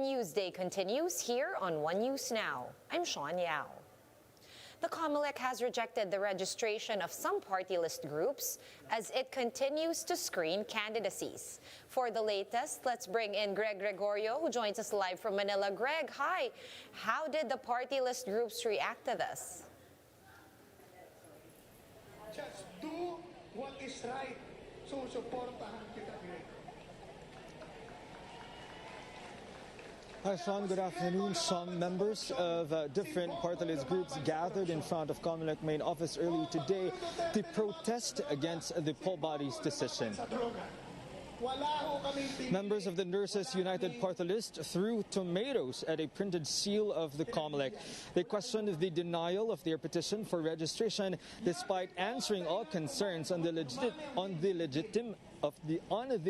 News Day continues here on One News Now. I'm Sean Yao. The Comelec has rejected the registration of some party list groups as it continues to screen candidacies. For the latest, let's bring in Greg Gregorio, who joins us live from Manila. Greg, hi. How did the party list groups react to this? Just do what is right. So, supportahan kita, Greg. Hi, Sean. Good afternoon. Some members of different party list groups gathered in front of Comelec main office early today to protest against the poll body's decision. Members of the Nurses United Party List threw tomatoes at a printed seal of the Comelec. They questioned the denial of their petition for registration despite answering all concerns on the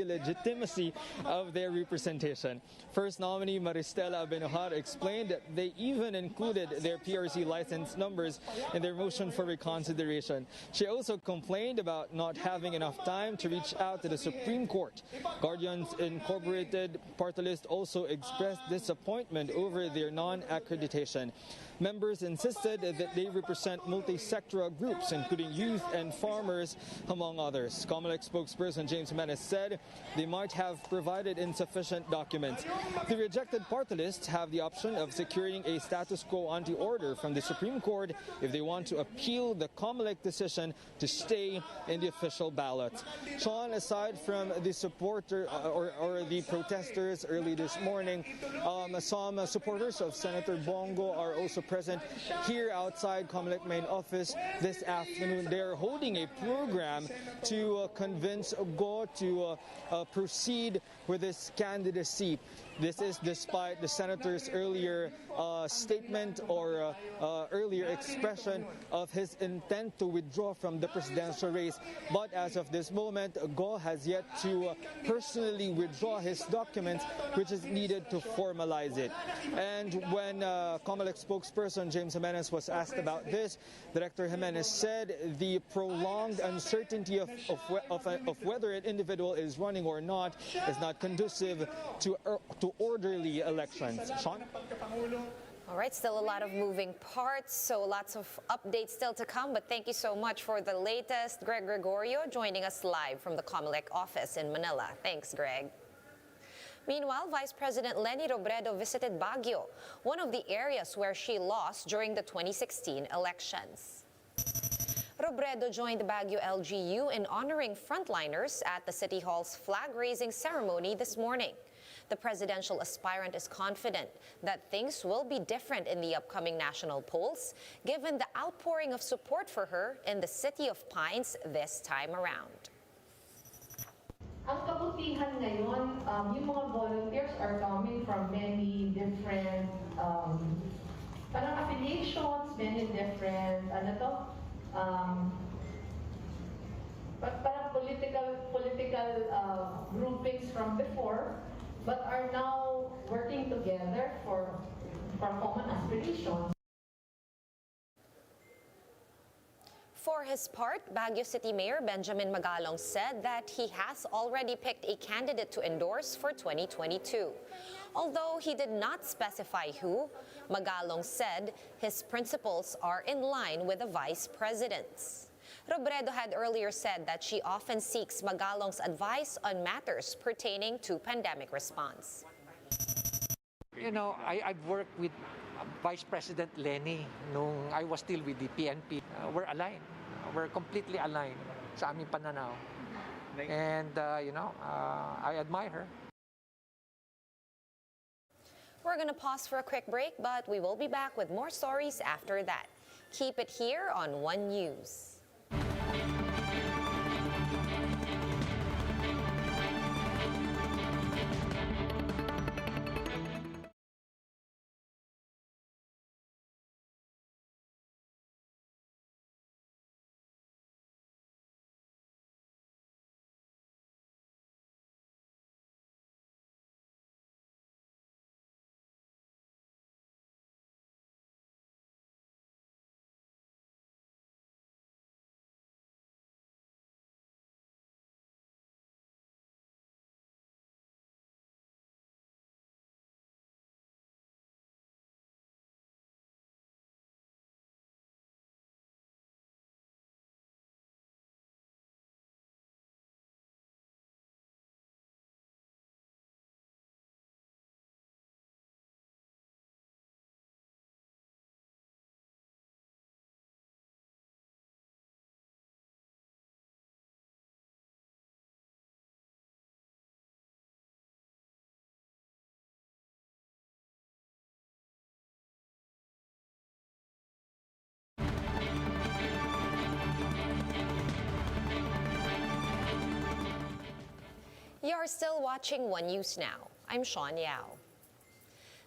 legitimacy of their representation. First nominee Maristela Benojar explained that they even included their PRC license numbers in their motion for reconsideration. She also complained about not having enough time to reach out to the Supreme Court. Guardians Incorporated Party List also expressed disappointment over their non-accreditation. Members insisted that they represent multi-sectoral groups, including youth and farmers, among others. Comelec spokesperson James Menes said they might have provided insufficient documents. The rejected party lists have the option of securing a status quo ante order from the Supreme Court if they want to appeal the Comelec decision to stay in the official ballot. Sean, aside from the supporter or the protesters early this morning, some supporters of Senator Bongo are also present here outside Comelec main office this afternoon. They're holding a program to convince Go to proceed with his candidacy. This is despite the senator's earlier statement or earlier expression of his intent to withdraw from the presidential race. But as of this moment, Go has yet to personally withdraw his documents, which is needed to formalize it. And when Comelec spokesperson James Jimenez was asked about this, Director Jimenez said the prolonged uncertainty of whether an individual is running or not is not conducive to orderly elections. Sean? All right, still a lot of moving parts, so lots of updates still to come, but thank you so much for the latest. Greg Gregorio joining us live from the Comelec office in Manila. Thanks, Greg. Meanwhile, Vice President Leni Robredo visited Baguio, one of the areas where she lost during the 2016 elections. Robredo joined the Baguio LGU in honoring frontliners at the City Hall's flag-raising ceremony this morning. The presidential aspirant is confident that things will be different in the upcoming national polls, given the outpouring of support for her in the City of Pines this time around. Ang kabutihan ngayon, yung mga volunteers are coming from many different parang affiliations, many different parang political groupings from before, but are now working together for common aspirations. For his part, Baguio City Mayor Benjamin Magalong said that he has already picked a candidate to endorse for 2022. Although he did not specify who, Magalong said his principles are in line with the vice president's. Robredo had earlier said that she often seeks Magalong's advice on matters pertaining to pandemic response. You know, I've worked with Vice President Leni nung I was still with the PNP. We're aligned. We're completely aligned sa aming pananaw. And, I admire her. We're going to pause for a quick break, but we will be back with more stories after that. Keep it here on One News. You're still watching One News Now. I'm Sean Yao.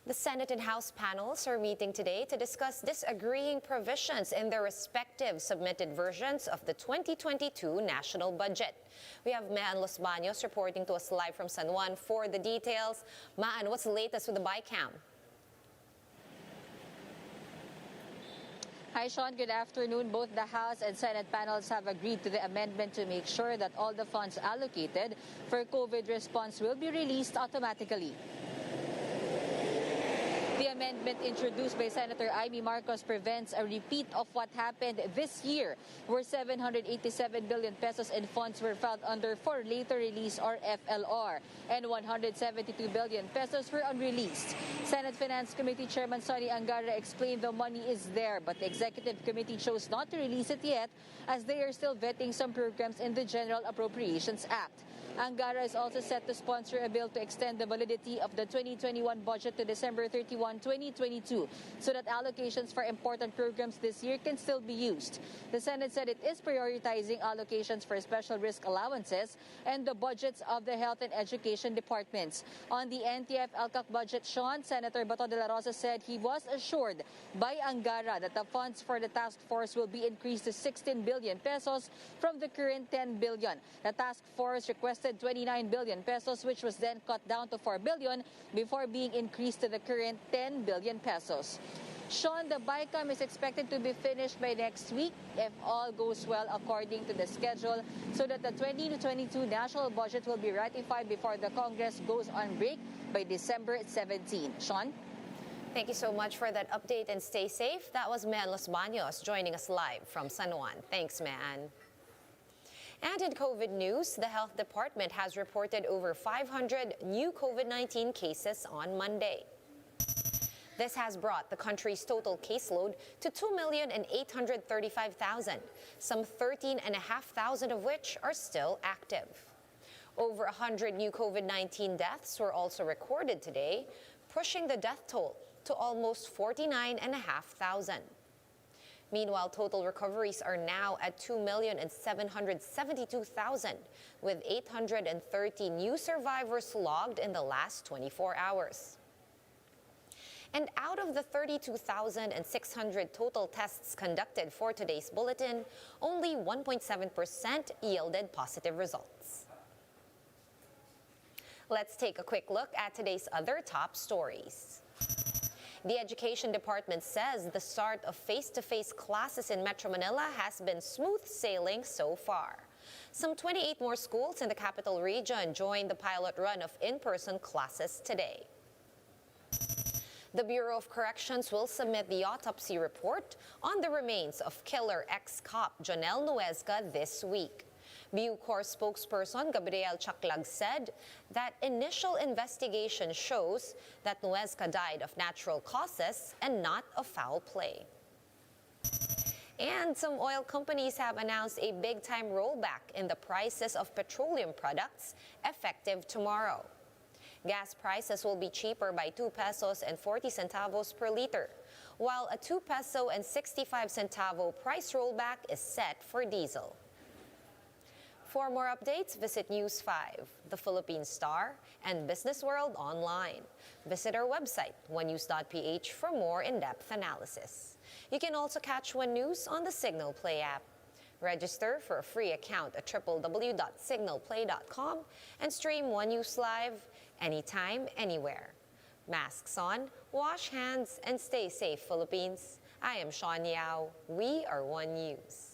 The Senate and House panels are meeting today to discuss disagreeing provisions in their respective submitted versions of the 2022 national budget. We have Maan Los Baños reporting to us live from San Juan for the details. Maan, what's the latest with the bicam? Hi, Sean. Good afternoon. Both the House and Senate panels have agreed to the amendment to make sure that all the funds allocated for COVID response will be released automatically. The amendment introduced by Senator Amy Marcos prevents a repeat of what happened this year, where 787 billion pesos in funds were filed under for later release or FLR, and 172 billion pesos were unreleased. Senate Finance Committee Chairman Sonny Angara explained the money is there, but the Executive Committee chose not to release it yet as they are still vetting some programs in the General Appropriations Act. Angara is also set to sponsor a bill to extend the validity of the 2021 budget to December 31, 2022, so that allocations for important programs this year can still be used. The Senate said it is prioritizing allocations for special risk allowances and the budgets of the health and education departments. On the NTF-LCAC budget, Sean, Senator Bato de la Rosa said he was assured by Angara that the funds for the task force will be increased to 16 billion pesos from the current 10 billion. The task force requested 29 billion pesos, which was then cut down to 4 billion before being increased to the current 10 billion pesos. Sean, the bicam is expected to be finished by next week if all goes well according to the schedule, so that the 2022 national budget will be ratified before the Congress goes on break by December 17. Sean? Thank you so much for that update and stay safe. That was Maan Los Baños joining us live from San Juan. Thanks, Maan. And in COVID news, the Health Department has reported over 500 new COVID-19 cases on Monday. This has brought the country's total caseload to 2,835,000, some 13,500 of which are still active. Over 100 new COVID-19 deaths were also recorded today, pushing the death toll to almost 49,500. Meanwhile, total recoveries are now at 2,772,000, with 830 new survivors logged in the last 24 hours. And out of the 32,600 total tests conducted for today's bulletin, only 1.7% yielded positive results. Let's take a quick look at today's other top stories. The Education Department says the start of face-to-face classes in Metro Manila has been smooth sailing so far. Some 28 more schools in the capital region joined the pilot run of in-person classes today. The Bureau of Corrections will submit the autopsy report on the remains of killer ex-cop Jonel Nuezca this week. BuCor spokesperson Gabriel Chaklag said that initial investigation shows that Nuezca died of natural causes and not of foul play. And some oil companies have announced a big-time rollback in the prices of petroleum products effective tomorrow. Gas prices will be cheaper by 2 pesos and 40 centavos per liter, while a 2 peso and 65 centavo price rollback is set for diesel. For more updates, visit News 5, The Philippine Star, and Business World online. Visit our website, onenews.ph, for more in-depth analysis. You can also catch One News on the Signal Play app. Register for a free account at www.signalplay.com and stream One News live anytime, anywhere. Masks on, wash hands, and stay safe, Philippines. I am Sean Yao. We are One News.